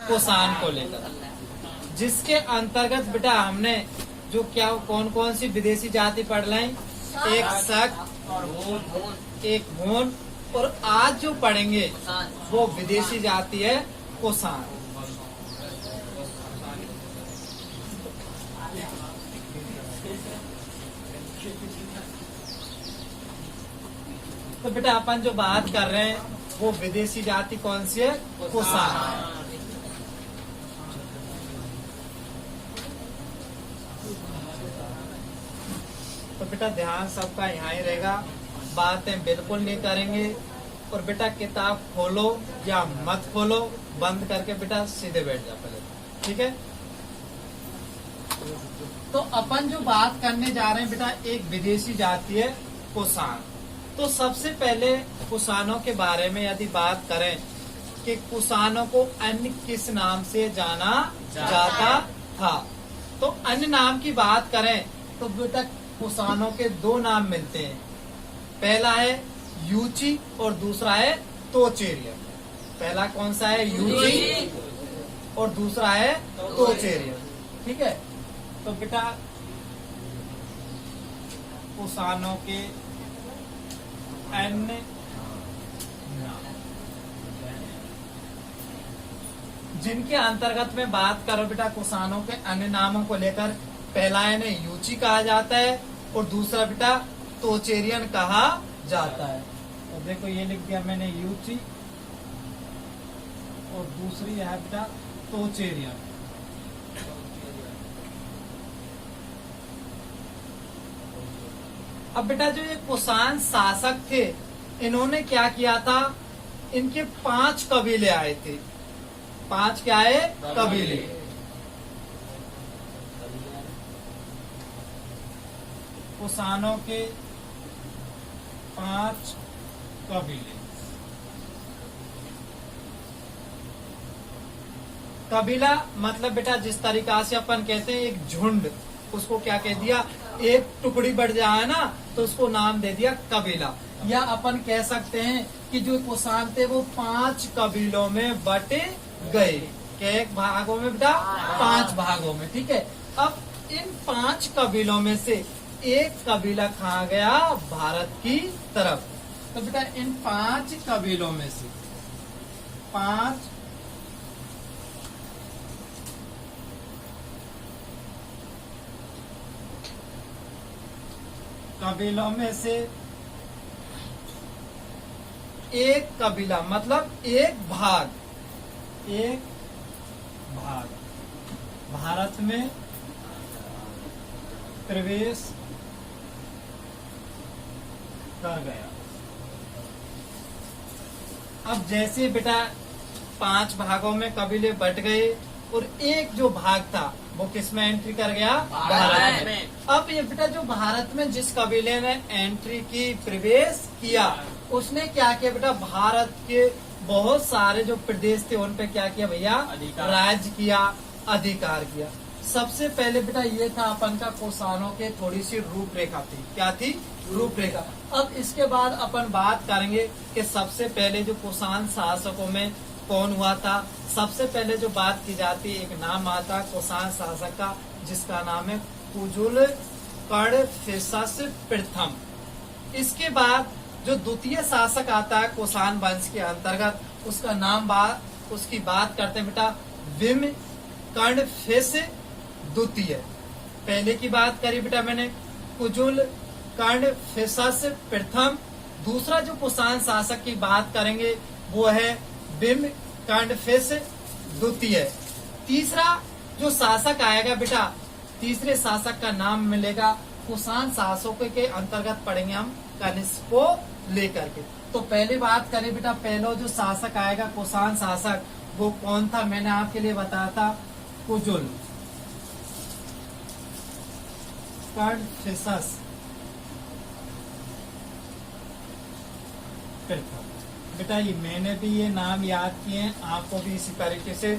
कुषाण को लेकर, जिसके अंतर्गत बेटा हमने जो क्या कौन कौन सी विदेशी जाति पढ़ लें, एक शक, एक हूण, और आज जो पढ़ेंगे वो विदेशी जाति है कुषाण। तो बेटा अपन जो बात कर रहे हैं वो विदेशी जाति कौन सी है, कुषाण। तो बेटा ध्यान सबका यहाँ ही रहेगा, बातें बिल्कुल नहीं करेंगे। और बेटा किताब खोलो या मत खोलो, बंद करके बेटा सीधे बैठ जा पहले, ठीक है। तो अपन जो बात करने जा रहे हैं बेटा, एक विदेशी जाति है कुषाण। तो सबसे पहले कुषाणों के बारे में यदि बात करें कि कुषाणों को अन्य किस नाम से जाना जाता था, तो अन्य नाम की बात करें तो बेटा कुषाणों के दो नाम मिलते हैं। पहला है यूची और दूसरा है तोचेरियन। पहला कौन सा है, यूची, और दूसरा है तोचेरियन, ठीक है। तो बेटा कुषाणों के अन्य नाम जिनके अंतर्गत में बात करो बेटा, कुषाणों के अन्य नामों को लेकर पहला इन्हें यूची कहा जाता है और दूसरा बेटा तोचेरियन कहा जाता है। तो देखो ये लिख दिया मैंने यूची और दूसरी है बेटा तोचेरियन। अब बेटा जो ये कुषाण शासक थे, इन्होंने क्या किया था, इनके 5 कबीले आए थे। 5 क्या है, कबीले। कुषाणों के 5 कबीले। कबीला मतलब बेटा जिस तरीका से अपन कहते हैं एक झुंड, उसको क्या कह दिया, एक टुकड़ी बढ़ जाए ना तो उसको नाम दे दिया कबीला। या अपन कह सकते हैं कि जो कुषाण थे वो 5 कबीलों में बटे गए। एक भागों में बेटा 5 भागों में, ठीक है। अब इन 5 कबीलों में से एक कबीला कहाँ गया, भारत की तरफ। तो बेटा इन 5 कबीलों में से 5 कबीलों में से एक कबीला मतलब एक भाग भारत में प्रवेश कर गया। अब जैसे बेटा 5 भागों में कबीले बट गए और एक जो भाग था वो किस में एंट्री कर गया, भारत में। अब ये बेटा जो भारत में जिस कबीले ने एंट्री की, प्रवेश किया, उसने क्या किया बेटा, भारत के बहुत सारे जो प्रदेश थे उन पे क्या किया भैया, राज किया, अधिकार किया। सबसे पहले बेटा ये था अपन का कुषाणों के थोड़ी सी रूपरेखा थी। क्या थी, रूपरेखा। अब इसके बाद अपन बात करेंगे कि सबसे पहले जो कुषाण शासकों में कौन हुआ था। सबसे पहले जो बात की जाती है, एक नाम आता है कुषाण शासक का, जिसका नाम है कुजुल कडफिसस प्रथम। इसके बाद जो द्वितीय शासक आता है कुषाण वंश के अंतर्गत, उसका नाम उसकी बात करते हैं बेटा विम कडफिस द्वितीय। पहले की बात करी बेटा मैंने कुजुल कडफिसस प्रथम। दूसरा जो कुषाण शासक की बात करेंगे वो है विम कडफिस द्वितीय। तीसरा जो शासक आएगा बेटा, तीसरे शासक का नाम मिलेगा, कुषाण शासकों के अंतर्गत पढ़ेंगे हम कनिष्क को लेकर के। तो पहले बात करें बेटा, पहला जो शासक आएगा कुषाण शासक, वो कौन था, मैंने आपके लिए बताया था कुजुल कडफिसस प्रथम। बेटा ये मैंने भी ये नाम याद किए हैं, आपको भी इसी तरीके से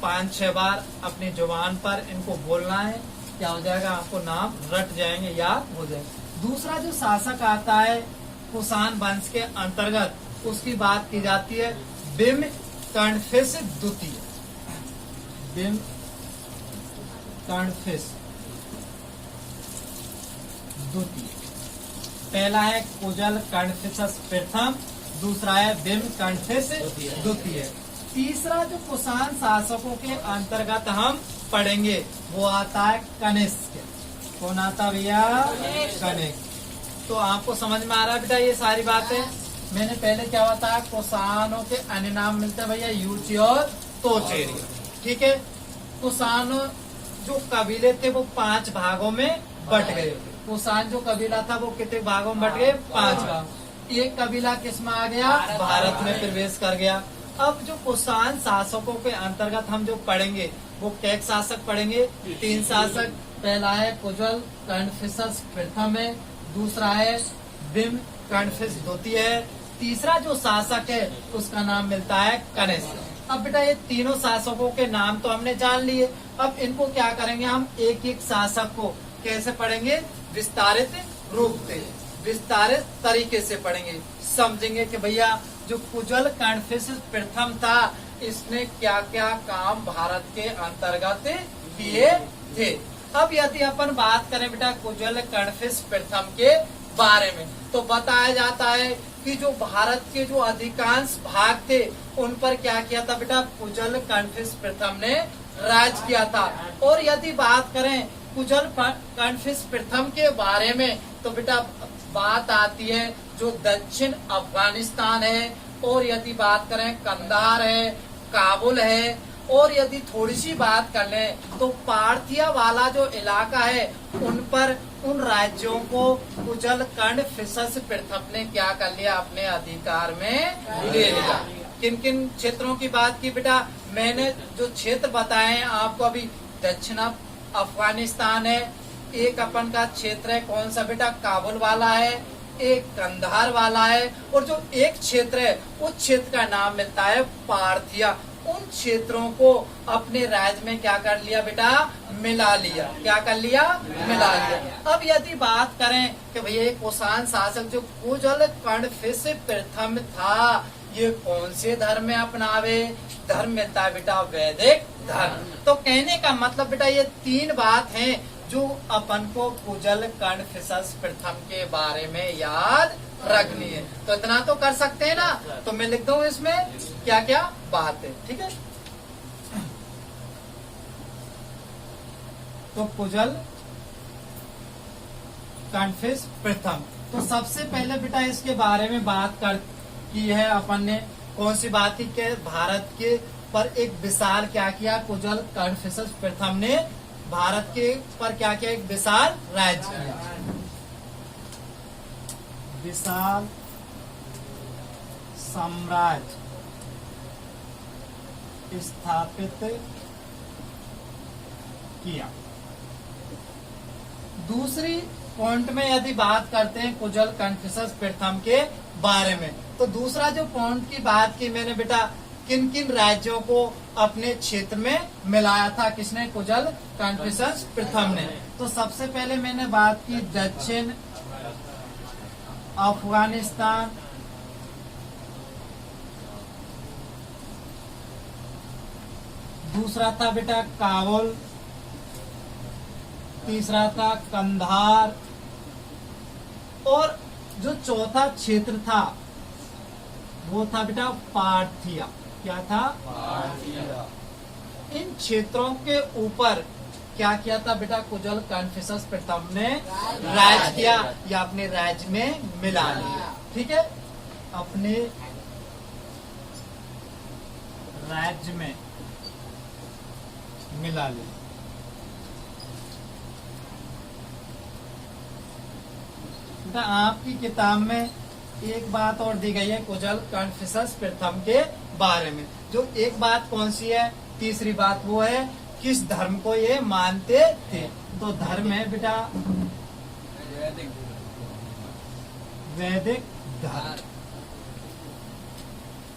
5-6 बार अपनी जुबान पर इनको बोलना है। क्या हो जाएगा, आपको नाम रट जाएंगे, याद हो जाएगा। दूसरा जो शासक आता है कुषाण वंश के अंतर्गत, उसकी बात की जाती है विम कडफिस द्वितीय। बिम कर्णफिश द्वितीय। पहला है कुजल कर्णफिशस प्रथम, दूसरा है बिम कर्णफिश द्वितीय। तीसरा जो कुषाण शासकों के अंतर्गत हम पढ़ेंगे वो आता है कनिष्क। कौन आता भैया? कनिष्क। तो आपको समझ में आ रहा है बेटा ये सारी बातें? मैंने पहले क्या बताया, कुषाणों के अन्य नाम मिलते हैं भैया यूची और तोचेरी। ठीक है, कुषाण जो कबीले थे वो 5 भागों में बट गए। कुषाण जो कबीला था वो कितने भागों में बट गए? 5 भाग। एक कबीला किस में आ गया? भारत में प्रवेश कर गया। अब जो कुषाण शासकों के अंतर्गत हम जो पढ़ेंगे वो क्या शासक पढ़ेंगे? 3 शासक। पहला है कुजल कर्णफिशस प्रथम है, दूसरा है बिम कर्णफिश द्वितीय है, तीसरा जो शासक है उसका नाम मिलता है कनिष्क। अब बेटा ये तीनों शासकों के नाम तो हमने जान लिए, अब इनको क्या करेंगे हम एक एक शासक को कैसे पढ़ेंगे? विस्तारित रूप से, विस्तारित तरीके से पढ़ेंगे, समझेंगे कि भैया जो कुजल कर्णफिश प्रथम था इसने क्या क्या काम भारत के अंतर्गत किए थे। अब यदि अपन बात करें बेटा कुजल कर्णफिश प्रथम के बारे में तो बताया जाता है कि जो भारत के जो अधिकांश भाग थे उन पर क्या किया था बेटा? कुजल कर्णफिश प्रथम ने राज किया था। और यदि बात करें कुजल कर्णफिश प्रथम के बारे में तो बेटा बात आती है जो दक्षिण अफगानिस्तान है, और यदि बात करें कंधार है, काबुल है, और यदि थोड़ी सी बात कर लें तो पार्थिया वाला जो इलाका है उन पर उन राज्यों को कुजल कर्णफिशस प्रथम ने क्या कर लिया? अपने अधिकार में ले लिया। किन किन क्षेत्रों की बात की बेटा? मैंने जो क्षेत्र बताए हैं आपको अभी, दक्षिण अफगानिस्तान है, एक अपन का क्षेत्र है कौन सा बेटा? काबुल वाला है, एक कंधार वाला है, और जो एक क्षेत्र है उस क्षेत्र का नाम मिलता है पार्थिया। उन क्षेत्रों को अपने राज्य में क्या कर लिया बेटा? मिला लिया। क्या कर लिया? मिला लिया। अब यदि बात करें कि भैया कुषाण शासक जो कुजल कर्णफिश प्रथम था ये कौन से धर्म में अपनावे? धर्म मिलता है बेटा वैदिक धर्म। तो कहने का मतलब बेटा ये 3 बात हैं जो अपन को कुजल कर्णफिशस प्रथम के बारे में याद रखनी है। तो इतना तो कर सकते हैं ना? तो मैं लिख दूं इसमें क्या क्या बात है। ठीक है, तो कुजल कर्णफिश प्रथम, तो सबसे पहले बेटा इसके बारे में बात कर की है अपन ने। कौन सी बात थी? कि भारत के पर एक विशाल क्या किया? कुजल कर्णफिशस प्रथम ने भारत के पर क्या किया? एक विशाल राज्य किया, विशाल साम्राज्य स्थापित किया। दूसरी पॉइंट में यदि बात करते हैं कुजल कर्णफिशस प्रथम के बारे में तो दूसरा जो पॉइंट की बात की मैंने बेटा, किन किन राज्यों को अपने क्षेत्र में मिलाया था किसने? कुजल कर्णफिशस प्रथम ने। तो सबसे पहले मैंने बात की दक्षिण अफगानिस्तान, दूसरा था बेटा काबुल, तीसरा था कंधार, और जो चौथा क्षेत्र था वो था बेटा पार्थिया। क्या था? पार्थिया। इन क्षेत्रों के ऊपर क्या किया था बेटा? कुजल कर्णफिशस प्रथम ने राज किया या अपने राज्य में मिला लिया। ठीक है, अपने राज्य में मिला लिया। बेटा आपकी किताब में एक बात और दी गई है कुजल कर्णफिशस प्रथम के बारे में। जो एक बात कौन सी है? तीसरी बात वो है किस धर्म को ये मानते थे। तो धर्म है बेटा वैदिक धर्म।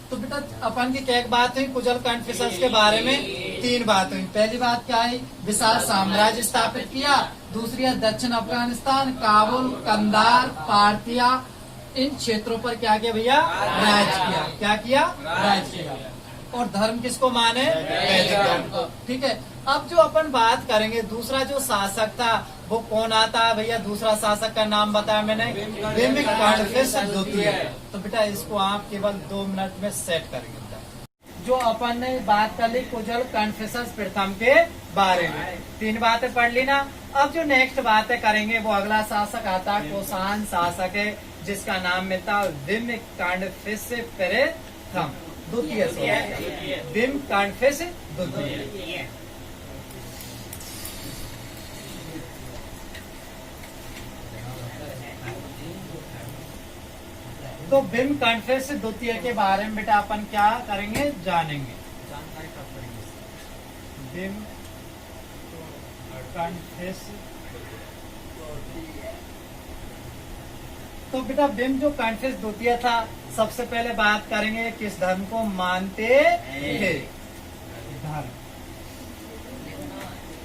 तो बेटा अपन की क्या एक बात हुई कुजल कर्णफिशस के बारे में? 3 बात हुई। पहली बात क्या है? विशाल साम्राज्य स्थापित किया। दूसरी है दक्षिण अफगानिस्तान, काबुल, कंधार, पार्थिया, इन क्षेत्रों पर क्या किया भैया? राज किया। क्या किया? राज किया। और धर्म किसको माने? वैदिक धर्म को। ठीक है, अब जो अपन बात करेंगे दूसरा जो शासक था वो कौन आता है भैया? दूसरा शासक का नाम बताया मैंने, भीम कांडफिस द्वितीय। तो बेटा इसको आप केवल 2 मिनट में सेट करेंगे। जो अपन ने बात कर ली कुजल कांडफिसस प्रथम के बारे में, 3 बातें पढ़ ली ना। अब जो नेक्स्ट बातें करेंगे वो अगला शासक आता है कुषाण शासक है, जिसका नाम में था भीम कांडफिस प्रथम द्वितीय। भीम कांडफिस द्वितीय। तो भीम कांडफिस द्वितीय के बारे में बेटा अपन क्या करेंगे? जानेंगे, जानकारी प्राप्त करेंगे। भीम कांडफिस, तो बेटा भीम जो कांडफिस द्वितीय था, सबसे पहले बात करेंगे किस धर्म को मानते थे? धर्म।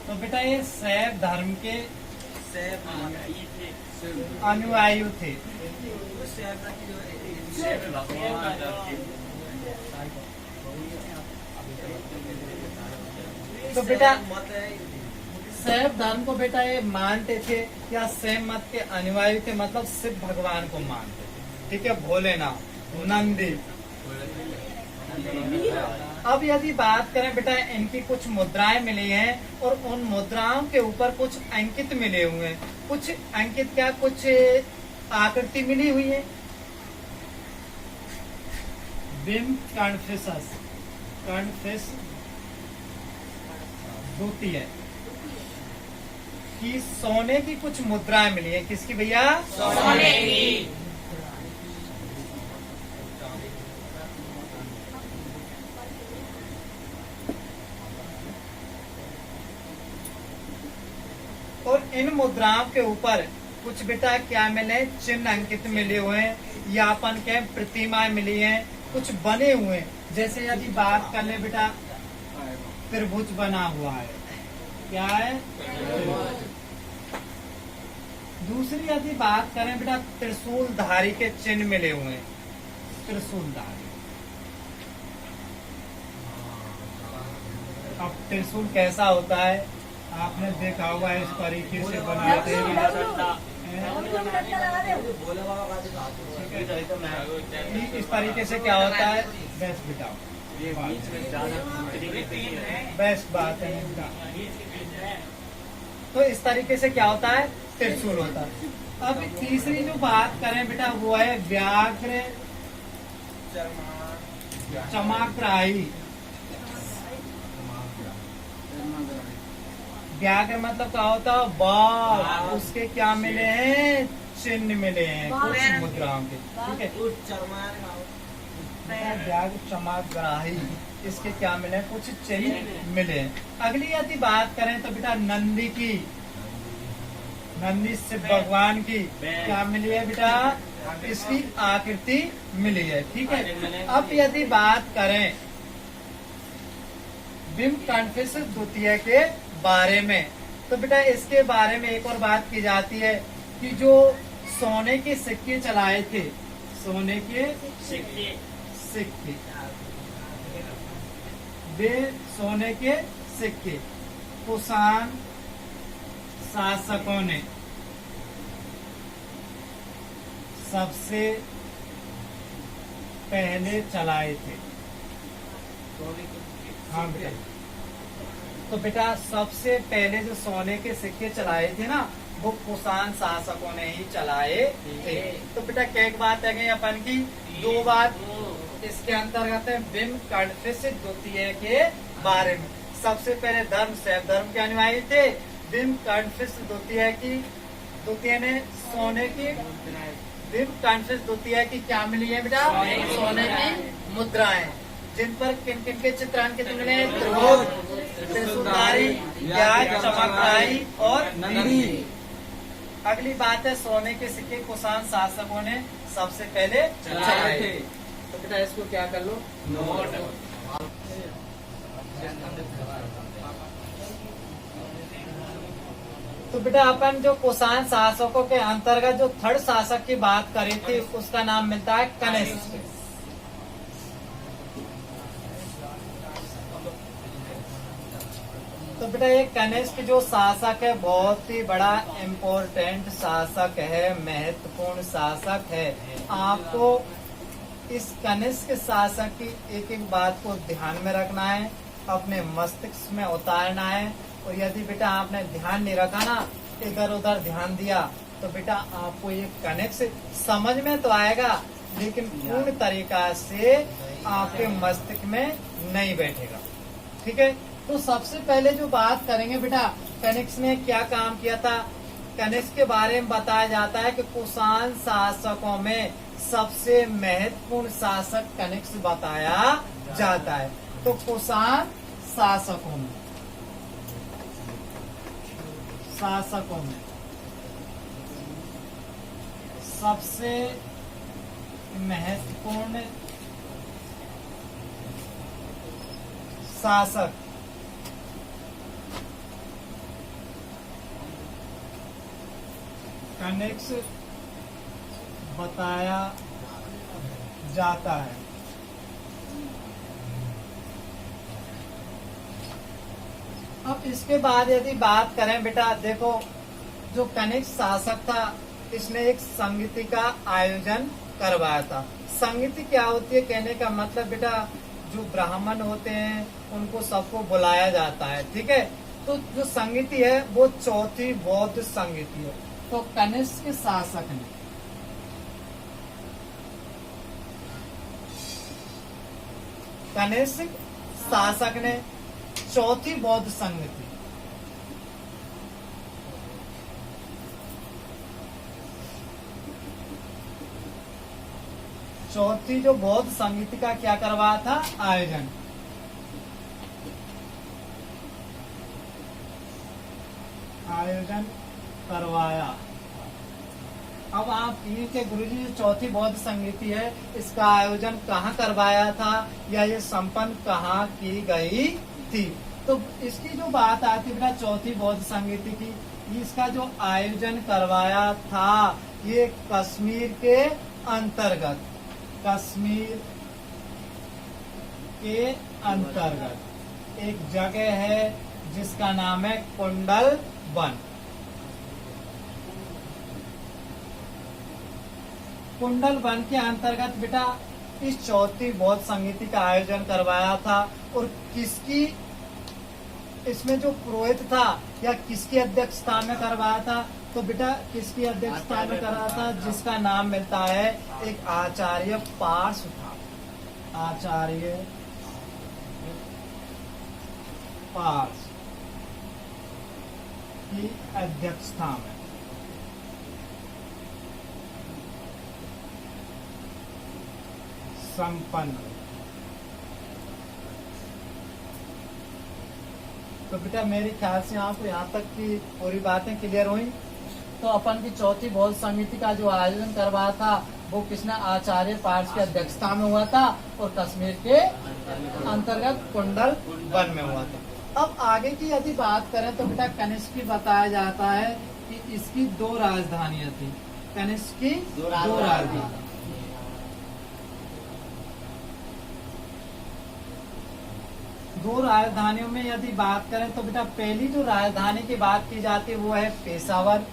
तो बेटा ये शैव धर्म के अनुयायी थे। तो बेटा शैव धर्म को बेटा ये मानते थे या शैव मत के अनुयायी थे, मतलब शिव भगवान को मानते थे। ठीक है, भोलेनाथ, नंदी। अब यदि बात करें बेटा, इनकी कुछ मुद्राएं मिली हैं और उन मुद्राओं के ऊपर कुछ अंकित मिले हुए हैं। कुछ अंकित क्या, कुछ आकृति मिली हुई है। भीम कांडफिस द्वितीय की सोने की कुछ मुद्राएं मिली है। किसकी भैया? सोने की। और इन मुद्राओं के ऊपर कुछ बेटा क्या मिले? चिन्ह अंकित मिले हुए हैं, या अपन के प्रतिमाएं मिली हैं, कुछ बने हुए हैं। जैसे यदि बात कर ले बेटा, त्रिभुज बना हुआ है। क्या है? दूसरी यदि बात करें बेटा, त्रिशूलधारी के चिन्ह मिले हुए हैं। त्रिशूलधारी, अब त्रिशूल कैसा होता है आपने देखा होगा, इस तरीके से बनाते हैं। इस तरीके से क्या होता है? बेस्ट बिटाओ, बेस्ट बात है। तो इस तरीके से क्या होता है? त्रिशूल होता है। अब तीसरी जो बात करें बेटा वो है व्याघ्र चमाग्राही। व्याघ्र मतलब क्या होता है? बाघ। उसके क्या मिले हैं? चिन्ह मिले हैं कुछ मुद्राओं के। ठीक है, व्याघ्र चमाग्राही, इसके क्या मिले हैं? कुछ चिन्ह मिले हैं। अगली यदि बात करें तो बेटा नंदी की, नंदी शिव भगवान की क्या मिली है बेटा? इसकी आकृति मिली है। ठीक है, अब यदि बात करें भीम कांडफिस द्वितीय के बारे में, तो बेटा इसके बारे में एक और बात की जाती है कि जो सोने के सिक्के चलाए थे, सोने के सिक्के, वे सोने के सिक्के कुषाण शासकों ने सबसे पहले चलाए थे। हाँ बेटा, तो बेटा सबसे पहले जो सोने के सिक्के चलाए थे ना, वो कुषाण शासकों ने ही चलाए थे। तो बेटा क्या एक बात है गई अपन की? 2 बात इसके अंतर्गत है भीम कांडफिस द्वितीय के बारे में। सबसे पहले धर्म शैव धर्म के अनुयायी थे। भीम कांडफिस द्वितीय ने सोने की, भीम कांडफिस द्वितीय की क्या मिली है बेटा? सोने की मुद्राएं, जिन पर किन किन के चित्रांकित मिले? त्रिभुज, त्रिशूलधारी, व्याघ्र चमकराई और नंदी। अगली बात है सोने के सिक्के कुषाण शासकों ने सबसे पहले चलाए थे। तो बेटा इसको क्या कर लो? नोट। तो बेटा अपन जो कुषाण शासकों के अंतर्गत जो थर्ड शासक की बात करी थी, उसका नाम मिलता है कनिष्क। तो बेटा ये कनिष्क जो शासक है बहुत ही बड़ा इम्पोर्टेंट शासक है, महत्वपूर्ण शासक है। आपको इस कनिष्क शासक की एक एक बात को ध्यान में रखना है, अपने मस्तिष्क में उतारना है। और यदि बेटा आपने ध्यान नहीं रखा ना, इधर उधर ध्यान दिया, तो बेटा आपको ये कनिष्क समझ में तो आएगा लेकिन पूर्ण तरीका से आपके मस्तिष्क में नहीं बैठेगा। ठीक है, तो सबसे पहले जो बात करेंगे बेटा, कनिष्क ने क्या काम किया था। कनिष्क के बारे में बताया जाता है कि कुषाण शासकों में सबसे महत्वपूर्ण शासक कनिष्क बताया जाता है। तो कुषाण शासकों में सबसे महत्वपूर्ण शासक कनिष्क बताया जाता है। अब इसके बाद यदि बात करें बेटा, देखो जो कनिष्क शासक था इसने एक संगीति का आयोजन करवाया था। संगीति क्या होती है, कहने का मतलब बेटा जो ब्राह्मण होते हैं उनको सबको बुलाया जाता है। ठीक है, तो जो संगीति है वो चौथी बौद्ध संगीति है। तो कनिष्क शासक ने चौथी बौद्ध संगीति चौथी जो बौद्ध संगीति का क्या करवाया था, आयोजन करवाया। अब आप के गुरुजी जो चौथी बौद्ध संगीति है इसका आयोजन कहाँ करवाया था या ये संपन्न कहाँ की गई थी। तो इसकी जो बात आती है बेटा चौथी बौद्ध संगीति की, इसका जो आयोजन करवाया था ये कश्मीर के अंतर्गत एक जगह है जिसका नाम है कुंडलवन। कुंडलवन के अंतर्गत बेटा इस चौथी बौद्ध संगीति का आयोजन करवाया था। और किसकी इसमें जो पुरोहित था या किसकी अध्यक्षता में करवाया था, तो बेटा किसकी अध्यक्षता में करवाया था, जिसका नाम मिलता है एक आचार्य पार्श्व था। आचार्य पार्श्व की अध्यक्षता में संपन्न। तो बेटा मेरे ख्याल से आपको यहाँ तक की पूरी बातें क्लियर हुई। तो अपन की चौथी बौद्ध समिति का जो आयोजन करवाया था वो किसने, आचार्य पार्श्व की अध्यक्षता में हुआ था और कश्मीर के अंतर्गत कुंडलवन में हुआ था। अब आगे की यदि बात करें तो बेटा कनिष्क की बताया जाता है कि इसकी दो राजधानियां थी। कनिष्क की दो राजधानी, दो राजधानियों में यदि बात करें तो बेटा पहली जो राजधानी की बात की जाती है वो है पेशावर।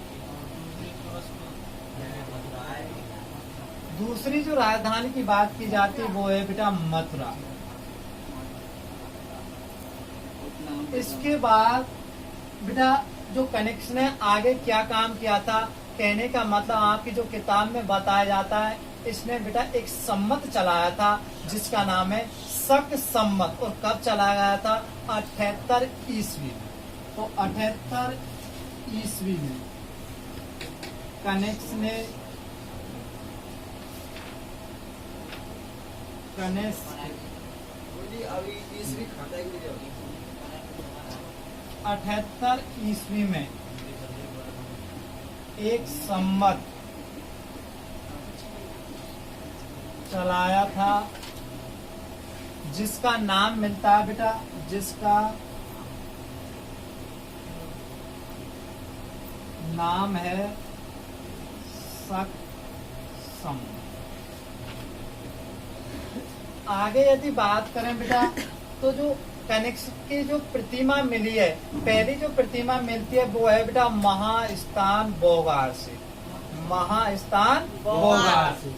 दूसरी जो राजधानी की बात की जाती है वो है बेटा मथुरा। इसके बाद बेटा जो कनिष्क ने आगे क्या काम किया था, कहने का मतलब आपकी जो किताब में बताया जाता है इसने बेटा एक सम्मत चलाया था जिसका नाम है शक सम्मत। और कब चलाया गया था, 78 ईस्वी में। तो 78 ईस्वी में कनिष्क ने 78 ईस्वी में एक सम्मत चलाया था जिसका नाम मिलता है बेटा, जिसका नाम है शक सम्मत। आगे यदि बात करें बेटा तो जो कनिष्क की जो प्रतिमा मिली है, पहली जो प्रतिमा मिलती है वो है बेटा महास्थान बोगार से, महास्थान बोगार से।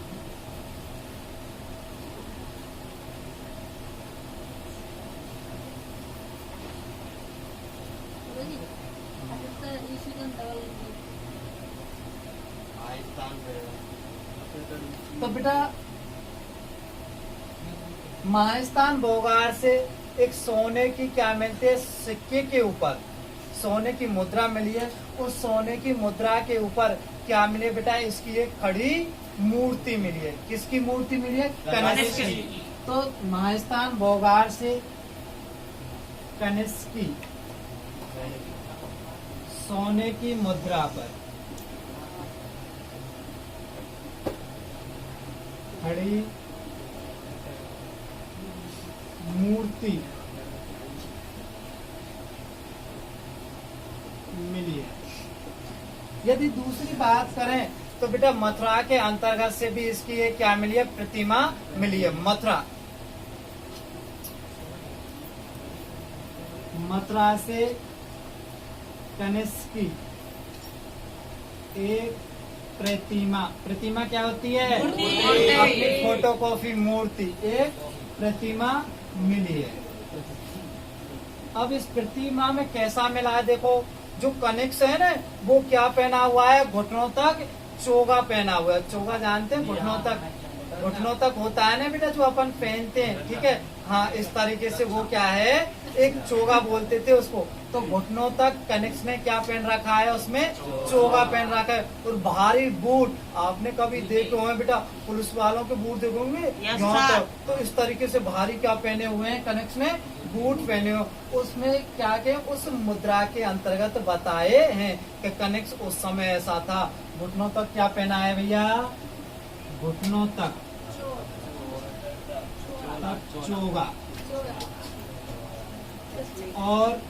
तो बेटा महास्थान बोगार से एक सोने की क्या मिलती है, सिक्के के ऊपर सोने की मुद्रा मिली है। उस सोने की मुद्रा के ऊपर क्या मिले बेटा, इसकी एक खड़ी मूर्ति मिली है। किसकी मूर्ति मिली है? कनिष्क की। तो महास्थान बोगार से कनिष्क की सोने की मुद्रा पर खड़ी मूर्ति मिली है। यदि दूसरी बात करें तो बेटा मथुरा के अंतर्गत से भी इसकी एक क्या मिली है, प्रतिमा मिली है। मथुरा से कनिष्क की एक प्रतिमा क्या होती है? अपनी फोटोकॉपी मूर्ति, एक प्रतिमा मिली है। अब इस प्रतिमा में कैसा मिला है, देखो जो कनिष्क है ना वो क्या पहना हुआ है, घुटनों तक चोगा पहना हुआ है। चोगा जानते हैं, घुटनों तक होता है ना बेटा जो अपन पहनते हैं, ठीक है। हाँ, इस तरीके से वो क्या है, एक चोगा बोलते थे उसको। तो घुटनों तक कनिष्क ने क्या पहन रखा है, उसमें चोगा पहन रखा है। और भारी बूट, आपने कभी देखे हुए बेटा पुलिस वालों के बूट देखोगे यहाँ तक, तो इस तरीके से भारी क्या पहने हुए हैं, कनिष्क ने बूट पहने हुए। उसमें क्या के उस मुद्रा के अंतर्गत बताए हैं कि कनिष्क उस समय ऐसा था। घुटनों तक क्या पहना है भैया, घुटनों तक चोगा। और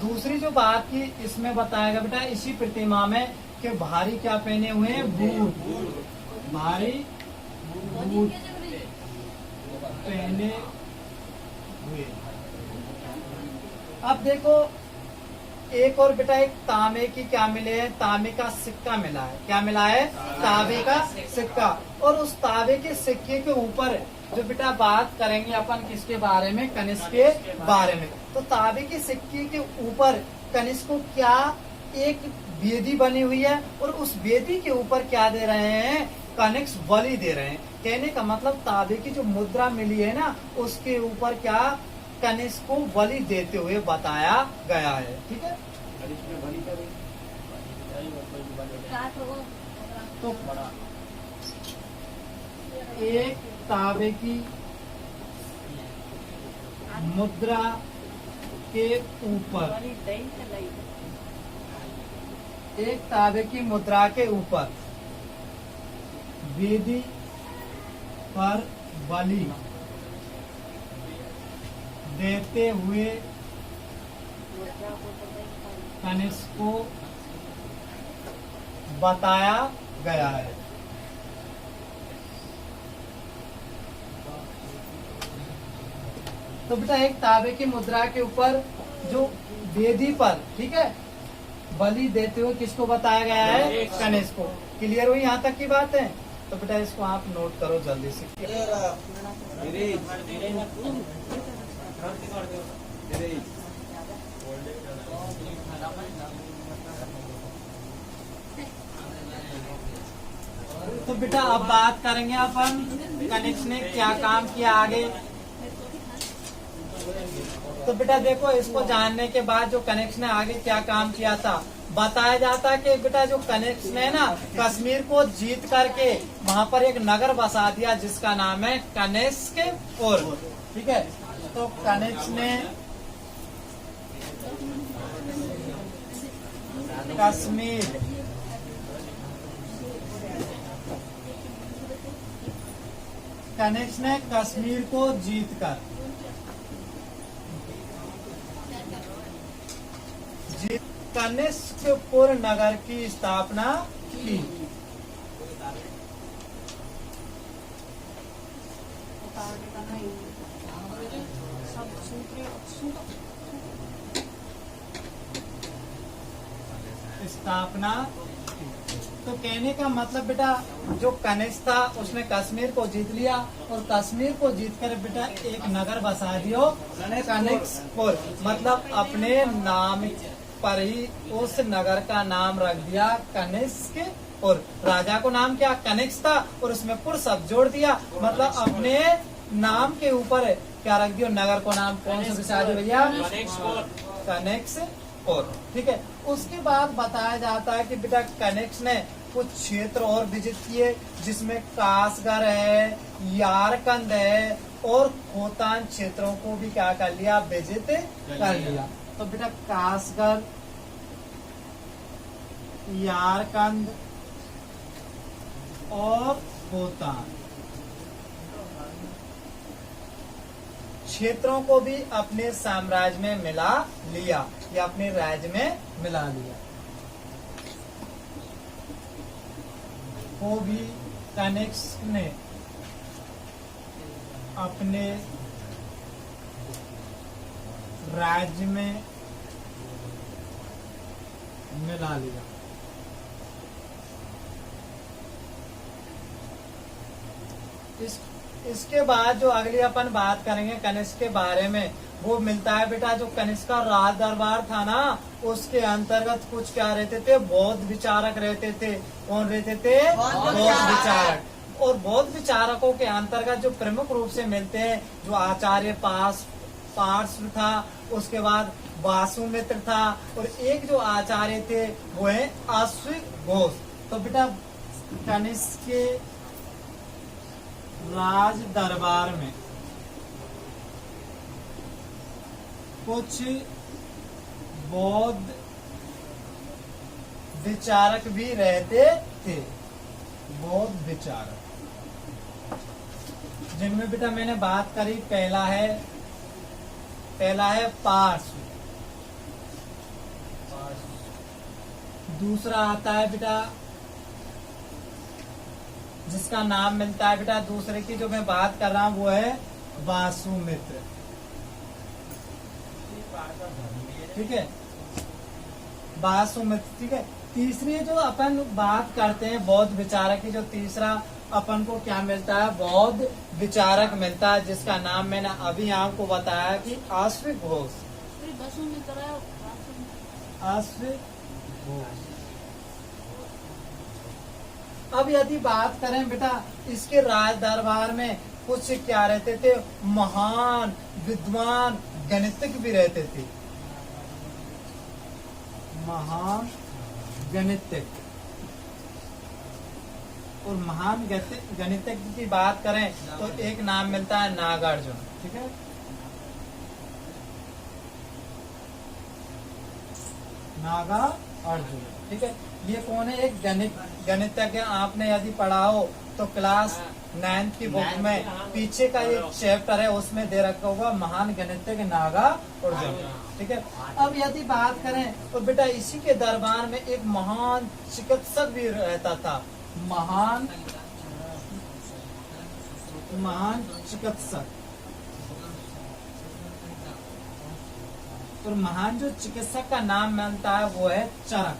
दूसरी जो बात की इसमें बताएगा बेटा इसी प्रतिमा में कि भारी क्या पहने हुए हैं, बूट, भारी बूट पहने हुए। अब देखो एक और बेटा एक तांबे की क्या मिले है, तांबे का सिक्का मिला है। क्या मिला है? तांबे का सिक्का। और उस तांबे के सिक्के के ऊपर जो बेटा बात करेंगे अपन किसके बारे में, कनिष्क के बारे में। तो तांबे के सिक्के के ऊपर कनिष्क को क्या एक वेदी बनी हुई है, और उस वेदी के ऊपर क्या दे रहे हैं, कनिष्क बलि दे रहे हैं। कहने का मतलब तांबे की जो मुद्रा मिली है ना उसके ऊपर क्या कनिष्क को बलि देते हुए बताया गया है, ठीक है। तो एक तांबे की मुद्रा के ऊपर, एक तांबे की मुद्रा के ऊपर वेदी पर बलि देते हुए कनिष्क को बताया गया है। तो बेटा एक तांबे की मुद्रा के ऊपर जो वेदी पर, ठीक है, बलि देते हुए किसको बताया गया है, कनिष्क को। क्लियर हुई यहाँ तक की बात है? तो बेटा इसको आप नोट करो जल्दी से। तो बेटा अब बात करेंगे अपन कनिष्क ने क्या काम किया आगे। तो बेटा देखो इसको जानने के बाद जो कनिष्क ने आगे क्या काम किया था, बताया जाता कि बेटा जो कनिष्क ने ना कश्मीर को जीत करके वहाँ पर एक नगर बसा दिया जिसका नाम है कनिष्कपुर, ठीक है। तो कनिष्क ने कश्मीर कश्मीर को जीतकर कनिष्कपुर नगर की स्थापना की। स्थापना। तो कहने का मतलब बेटा जो कनिष्क था उसने कश्मीर को जीत लिया और कश्मीर को जीतकर बेटा एक नगर बसा दियो कनिष्कपुर, मतलब अपने नाम पर ही उस नगर का नाम रख दिया कनिष्क। और राजा को नाम क्या कनिष्क था और उसमें पुर शब्द जोड़ दिया, मतलब अपने नाम के ऊपर क्या रख दिया नगर को नाम कौन सा बसा दिया भैया कनिष्क। और ठीक है, उसके बाद बताया जाता है कि बेटा कनिष्क ने कुछ क्षेत्र और विजित किए जिसमें कासगढ़ है, यारकंद है और खोतान क्षेत्रों को भी क्या कर लिया विजित कर लिया। तो बेटा कासगढ़, यारकंद और खोतान क्षेत्रों को भी अपने साम्राज्य में मिला लिया या अपने राज्य में मिला लिया। वो भी कनिष्क ने अपने राज्य में मिला लिया। इसके बाद जो अगली अपन बात करेंगे कनिष्क के बारे में, वो मिलता है बेटा जो कनिष्क का राज दरबार था ना, उसके अंतर्गत कुछ क्या रहते थे बौद्ध विचारक रहते थे। कौन रहते थे बौद्ध विचारक। और बौद्ध विचारकों के अंतर्गत जो प्रमुख रूप से मिलते हैं जो आचार्य पार्श्व था, उसके बाद वासुमित्र था और एक जो आचार्य थे वो है अश्विक घोष। तो बेटा कनिष्क के राज दरबार में कुछ बौद्ध विचारक भी रहते थे। बौद्ध विचारक जिनमें बेटा मैंने बात करी, पहला है पार्श्व, दूसरा आता है बेटा जिसका नाम मिलता है बेटा दूसरे की जो मैं बात कर रहा हूं वो है वासुमित्र। ठीक है वासुमित्र। ठीक है, तीसरी जो अपन बात करते हैं बौद्ध विचारक की, जो तीसरा अपन को क्या मिलता है बौद्ध विचारक मिलता है जिसका नाम मैंने अभी आपको बताया कि अश्विक घोष। अश्विक घोष। अब यदि बात करें बेटा इसके राज दरबार में कुछ क्या रहते थे महान विद्वान गणितज्ञ भी रहते थे। महान गणितज्ञ और महान गणितज्ञ की बात करें तो एक नाम मिलता है नागार्जुन। ठीक है, नागार्जुन। ठीक है, ये कौन है एक गणितज्ञ। आपने यदि पढ़ा हो तो क्लास 9th की बुक में पीछे का एक चैप्टर है उसमें दे रखा होगा महान गणितज्ञ नागार्जुन। ठीक है, अब यदि बात करें तो बेटा इसी के दरबार में एक महान चिकित्सक भी रहता था। महान चिकित्सक। और महान जो चिकित्सक का नाम मिलता है वो है चरक,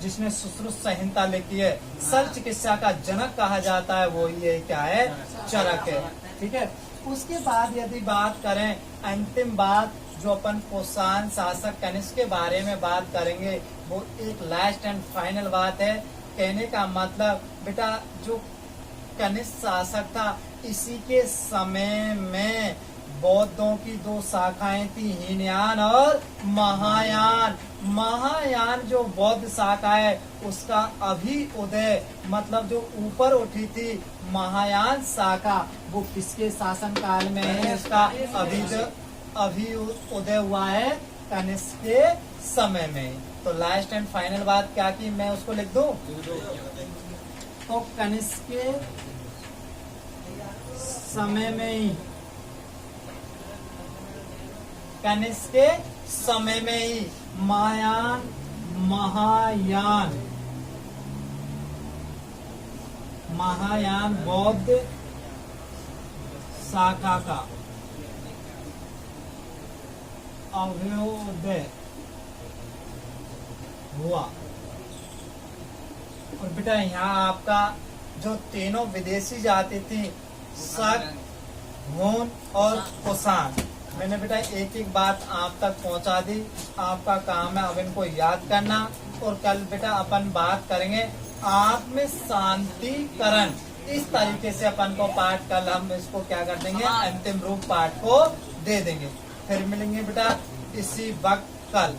जिसने सुश्रुत संहिता लिखी है। सर्व चिकित्सा का जनक कहा जाता है वो ये क्या है चरक है। ठीक है, उसके बाद यदि बात करें अंतिम बात जो अपन कोसान शासक कनिष्क के बारे में बात करेंगे वो एक लास्ट एंड फाइनल बात है। कहने का मतलब बेटा जो कनिष्क शासक था इसी के समय में बौद्धों की दो शाखाएं थी, हीनयान और महायान। महायान जो बौद्ध शाखा है उसका अभी उदय मतलब जो ऊपर उठी थी महायान शाखा वो किसके शासन काल में है, उसका अभी उदय हुआ है कनिष्क के समय में। तो लास्ट एंड फाइनल बात क्या की मैं उसको लिख दूं तो कनिष्क के समय में ही महायान बौद्ध शाखा का अभ्युदय हुआ। और बेटा यहाँ आपका जो तीनों विदेशी जाति थी, शक, हुन और कुषाण, मैंने बेटा एक एक बात आप तक पहुंचा दी। आपका काम है अब इनको याद करना। और कल बेटा अपन बात करेंगे आत्म शांतिकरण। इस तरीके से अपन को पाठ कल हम इसको क्या कर देंगे, अंतिम रूप पाठ को दे देंगे। फिर मिलेंगे बेटा इसी वक्त कल।